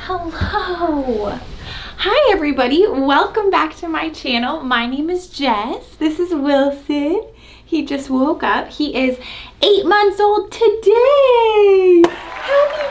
Hello. Hi everybody, welcome back to my channel. My name is Jess. This is Wilson. He just woke up. He is 8 months old today. Happy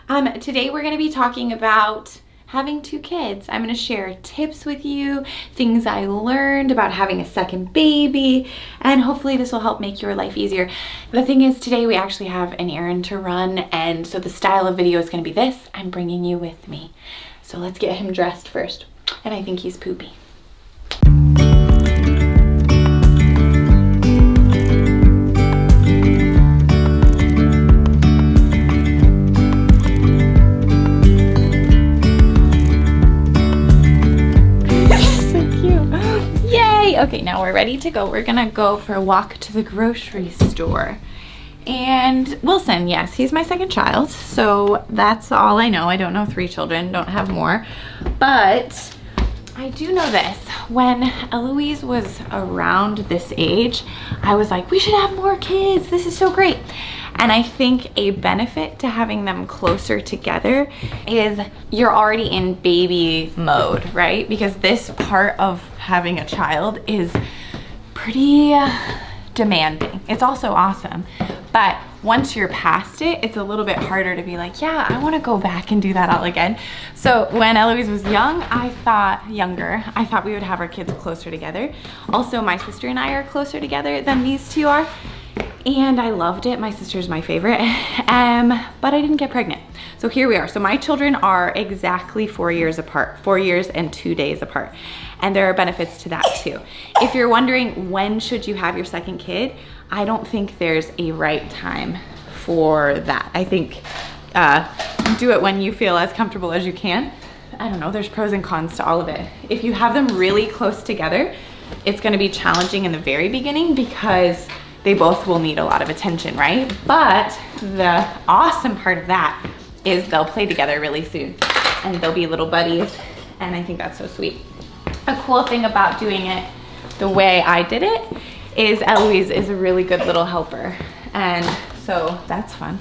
birthday. Today we're going to be talking about having 2 kids. I'm going to share tips with you, things I learned about having a second baby, and hopefully this will help make your life easier. The thing is, today we actually have an errand to run, and so the style of video is going to be this. I'm bringing you with me. So let's get him dressed first. And I think he's poopy. Okay, now we're ready to go. We're gonna go for a walk to the grocery store. And Wilson, yes, he's my second child, so that's all I know. I don't know 3 children, don't have more. But I do know this. When Eloise was around this age, I was like, we should have more kids. This is so great. And I think a benefit to having them closer together is you're already in baby mode, right? Because this part of having a child is pretty demanding. It's also awesome. But once you're past it, it's a little bit harder to be like, yeah, I want to go back and do that all again. So when Eloise was young, I thought we would have our kids closer together. Also, my sister and I are closer together than these 2 are. And I loved it. My sister's my favorite, but I didn't get pregnant. So here we are. So my children are exactly 4 years apart, 4 years and 2 days apart. And there are benefits to that too. If you're wondering when should you have your second kid, I don't think there's a right time for that. I think do it when you feel as comfortable as you can. I don't know, there's pros and cons to all of it. If you have them really close together, it's gonna be challenging in the very beginning because they both will need a lot of attention, right? But the awesome part of that is they'll play together really soon and they'll be little buddies, and I think that's so sweet. A cool thing about doing it the way I did it is Eloise is a really good little helper, and so that's fun.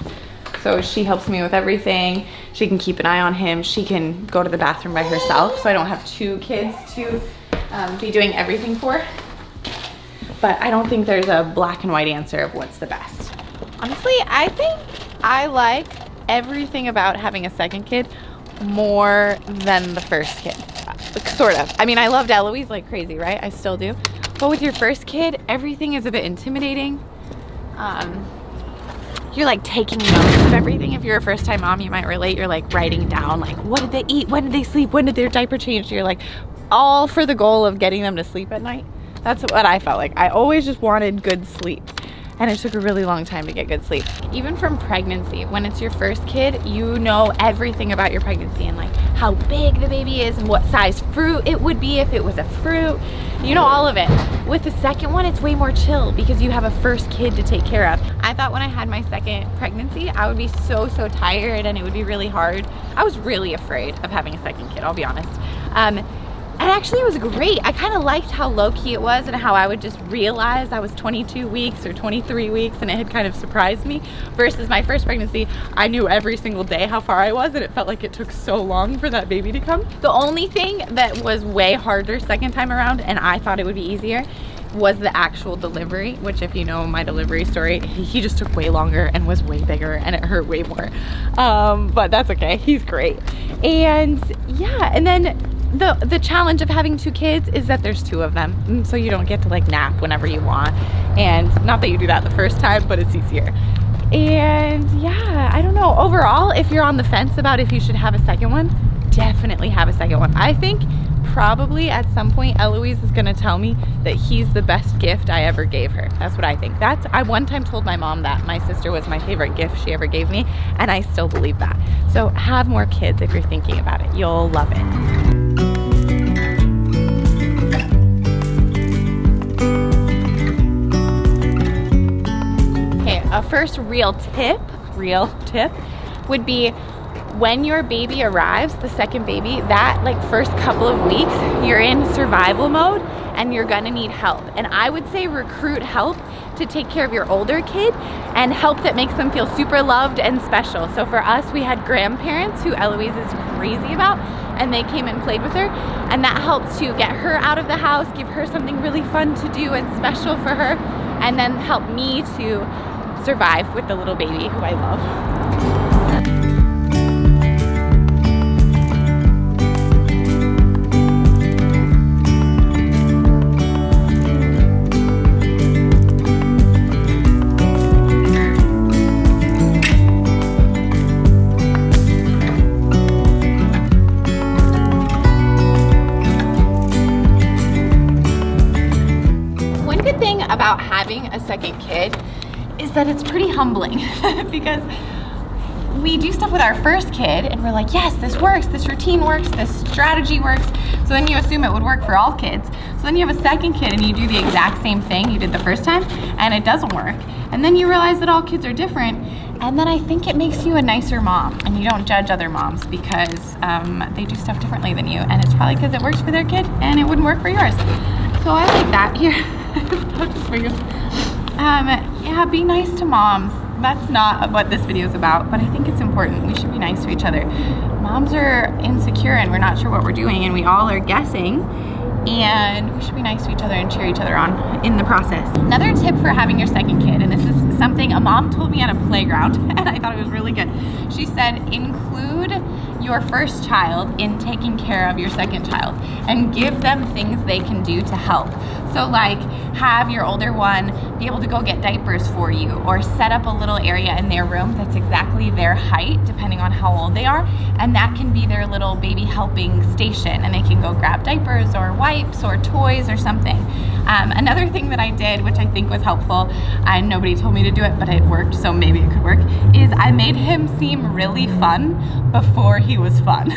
So she helps me with everything. She can keep an eye on him. She can go to the bathroom by herself, so I don't have 2 kids to be doing everything for. But I don't think there's a black and white answer of what's the best. Honestly, I think I like everything about having a second kid more than the first kid, sort of. I mean, I loved Eloise like crazy, right? I still do. But with your first kid, everything is a bit intimidating. You're like taking notes of everything. If you're a first time mom, you might relate. You're like writing down like, what did they eat? When did they sleep? When did their diaper change? You're like, all for the goal of getting them to sleep at night. That's what I felt like. I always just wanted good sleep. And it took a really long time to get good sleep. Even from pregnancy, when it's your first kid, you know everything about your pregnancy and like how big the baby is and what size fruit it would be if it was a fruit. You know all of it. With the second one, it's way more chill because you have a first kid to take care of. I thought when I had my second pregnancy, I would be so tired and it would be really hard. I was really afraid of having a second kid, I'll be honest. And actually it was great. I kind of liked how low-key it was and how I would just realize I was 22 weeks or 23 weeks and it had kind of surprised me. Versus my first pregnancy, I knew every single day how far I was and it felt like it took so long for that baby to come. The only thing that was way harder second time around, and I thought it would be easier, was the actual delivery, which if you know my delivery story, he just took way longer and was way bigger and it hurt way more. But that's okay, he's great. And yeah, and then the challenge of having 2 kids is that there's 2 of them, so you don't get to like nap whenever you want, and not that you do that the first time, but it's easier. And yeah, I don't know, overall, if you're on the fence about if you should have a second one, definitely have a second one. I think probably at some point Eloise is gonna tell me that he's the best gift I ever gave her. That's what I think. I one time told my mom that my sister was my favorite gift she ever gave me, and I still believe that. So have more kids if you're thinking about it. You'll love it. A first real tip would be when your baby arrives, the second baby, that like first couple of weeks, you're in survival mode and you're gonna need help. And I would say recruit help to take care of your older kid and help that makes them feel super loved and special. So for us, we had grandparents who Eloise is crazy about, and they came and played with her, and that helped to get her out of the house, give her something really fun to do and special for her, and then help me to survive with the little baby who I love. About having a second kid is that it's pretty humbling because we do stuff with our first kid and we're like, yes, this works, this routine works, this strategy works. So then you assume it would work for all kids. So then you have a second kid and you do the exact same thing you did the first time and it doesn't work. And then you realize that all kids are different. And then I think it makes you a nicer mom and you don't judge other moms because they do stuff differently than you. And it's probably because it works for their kid and it wouldn't work for yours. So I like that. Here. Yeah, be nice to moms. That's not what this video is about, but I think it's important. We should be nice to each other. Moms are insecure and we're not sure what we're doing and we all are guessing, and we should be nice to each other and cheer each other on in the process. Another tip for having your second kid, and this is something a mom told me at a playground and I thought it was really good. She said, include your first child in taking care of your second child and give them things they can do to help. So like have your older one be able to go get diapers for you, or set up a little area in their room that's exactly their height depending on how old they are, and that can be their little baby helping station and they can go grab diapers or wipes or toys or something. Another thing that I did, which I think was helpful, and nobody told me to do it but it worked, so maybe it could work, is I made him seem really fun before he was fun.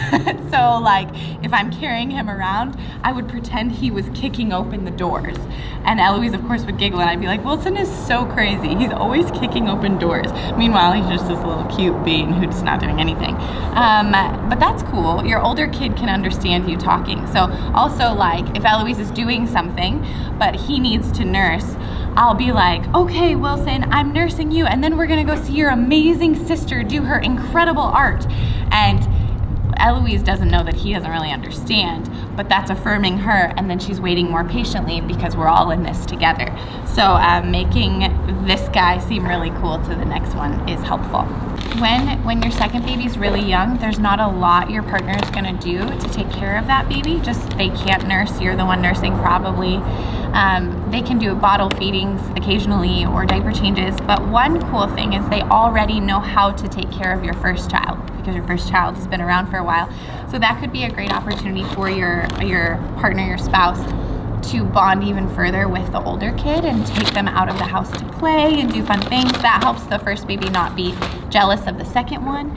So like if I'm carrying him around, I would pretend he was kicking open the doors, and Eloise of course would giggle and I'd be like, Wilson is so crazy, he's always kicking open doors. Meanwhile he's just this little cute being who's not doing anything. But that's cool. Your older kid can understand you talking. So also like if Eloise is doing something but he needs to nurse, I'll be like, okay, Wilson, I'm nursing you, and then we're gonna go see your amazing sister do her incredible art. And Eloise doesn't know that he doesn't really understand, but that's affirming her, and then she's waiting more patiently because we're all in this together. So making this guy seem really cool to the next one is helpful. When your second baby's really young, there's not a lot your partner is gonna do to take care of that baby. Just they can't nurse, you're the one nursing probably. They can do bottle feedings occasionally or diaper changes, but one cool thing is they already know how to take care of your first child because your first child has been around for a while. So that could be a great opportunity for your partner, your spouse, to bond even further with the older kid and take them out of the house to play and do fun things. That helps the first baby not be jealous of the second one.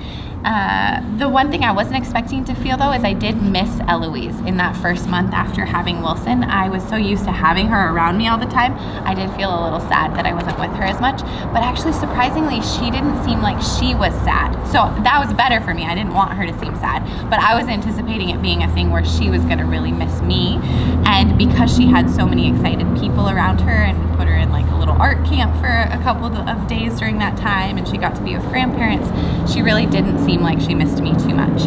The one thing I wasn't expecting to feel though is I did miss Eloise in that first month after having Wilson. I was so used to having her around me all the time. I did feel a little sad that I wasn't with her as much, but actually surprisingly she didn't seem like she was sad. So that was better for me. I didn't want her to seem sad, but I was anticipating it being a thing where she was gonna really miss me. And because she had so many excited people around her, and we put her in like a little art camp for a couple of days during that time, and she got to be with grandparents, she really didn't seem like she missed me too much.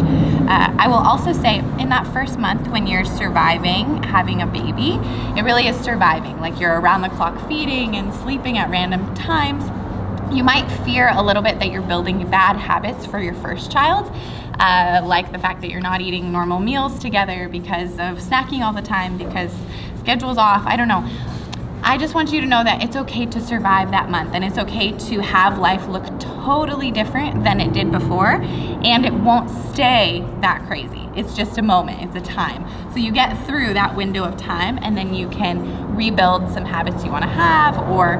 I will also say in that first month when you're surviving having a baby, it really is surviving. Like you're around the clock feeding and sleeping at random times. You might fear a little bit that you're building bad habits for your first child, like the fact that you're not eating normal meals together because of snacking all the time, because schedule's off, I don't know. I just want you to know that it's okay to survive that month, and it's okay to have life look totally different than it did before, and it won't stay that crazy. It's just a moment, it's a time. So you get through that window of time, and then you can rebuild some habits you want to have, or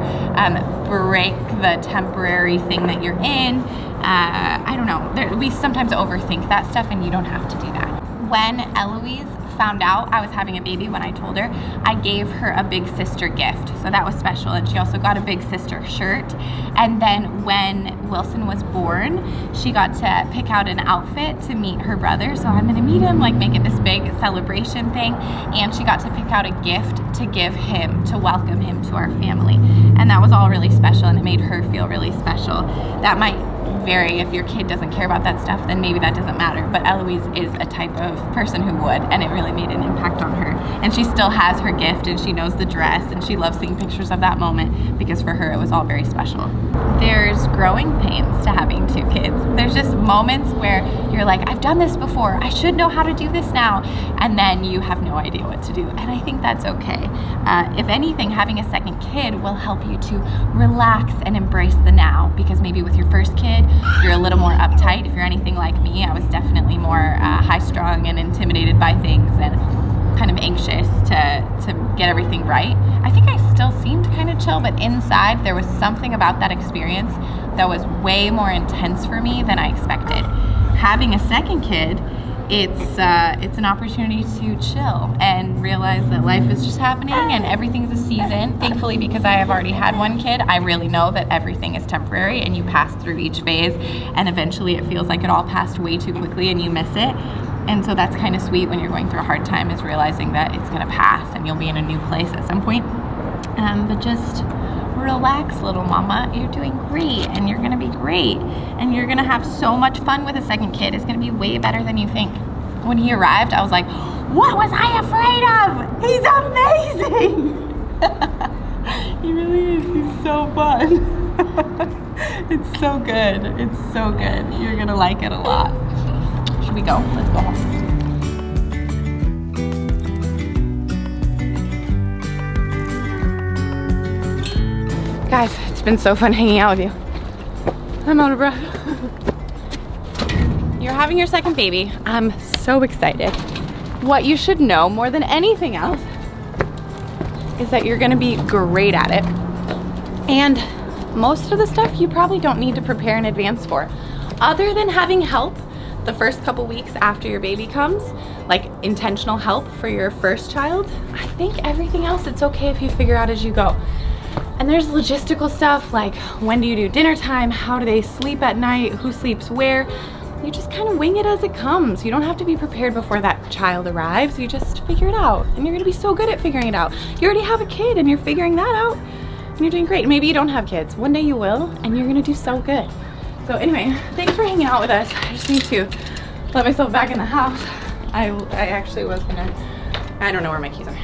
break the temporary thing that you're in. I don't know, we sometimes overthink that stuff, and you don't have to do that. When Eloise found out I was having a baby, when I told her, I gave her a big sister gift. So that was special. And she also got a big sister shirt. And then when Wilson was born, she got to pick out an outfit to meet her brother. So I'm gonna meet him, like make it this big celebration thing. And she got to pick out a gift to give him, to welcome him to our family. And that was all really special, and it made her feel really special. That might vary. If your kid doesn't care about that stuff, then maybe that doesn't matter. But Eloise is a type of person who would, and it really made an impact on her. And she still has her gift, and she knows the dress, and she loves seeing pictures of that moment, because for her it was all very special. There's growing pains to having 2 kids. There's just moments where you're like, I've done this before, I should know how to do this now, and then you have no idea what to do. And I think that's okay. If anything, having a second kid will help you to relax and embrace the now, because maybe with your first kid you're a little more uptight. If you're anything like me, I was definitely more high-strung and intimidated by things, and kind of anxious to get everything right. I think I still seemed kind of chill, but inside there was something about that experience that was way more intense for me than I expected. Having a second kid, it's an opportunity to chill and realize that life is just happening and everything's a season. Thankfully, because I have already had 1 kid, I really know that everything is temporary, and you pass through each phase, and eventually it feels like it all passed way too quickly and you miss it. And so that's kind of sweet when you're going through a hard time, is realizing that it's gonna pass and you'll be in a new place at some point. But just relax, little mama. You're doing great, and you're gonna be great, and you're gonna have so much fun with a second kid. It's gonna be way better than you think. When he arrived, I was like, what was I afraid of? He's amazing. He really is. He's so fun. It's so good. It's so good. You're gonna like it a lot. Should we go? Let's go home. Guys, it's been so fun hanging out with you. I'm out of breath. You're having your second baby. I'm so excited. What you should know more than anything else is that you're gonna be great at it. And most of the stuff you probably don't need to prepare in advance for. Other than having help the first couple weeks after your baby comes, like intentional help for your first child, I think everything else it's okay if you figure out as you go. And there's logistical stuff like, when do you do dinner time? How do they sleep at night? Who sleeps where? You just kind of wing it as it comes. You don't have to be prepared before that child arrives. You just figure it out, and you're gonna be so good at figuring it out. You already have a kid and you're figuring that out, and you're doing great. Maybe you don't have kids. One day you will, and you're gonna do so good. So anyway, thanks for hanging out with us. I just need to let myself back in the house. I actually was gonna, I don't know where my keys are.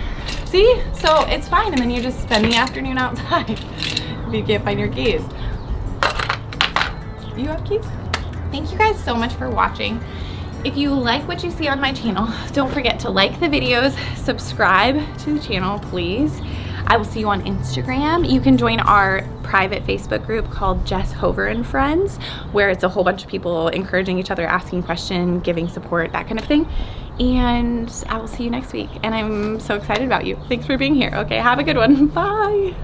See? So it's fine, and then you just spend the afternoon outside if you can't find your keys. You have keys? Thank you guys so much for watching. If you like what you see on my channel, don't forget to like the videos, subscribe to the channel, please. I will see you on Instagram. You can join our private Facebook group called Jess Hover and Friends, where it's a whole bunch of people encouraging each other, asking questions, giving support, that kind of thing. And I will see you next week. And I'm so excited about you. Thanks for being here. Okay, have a good one. Bye.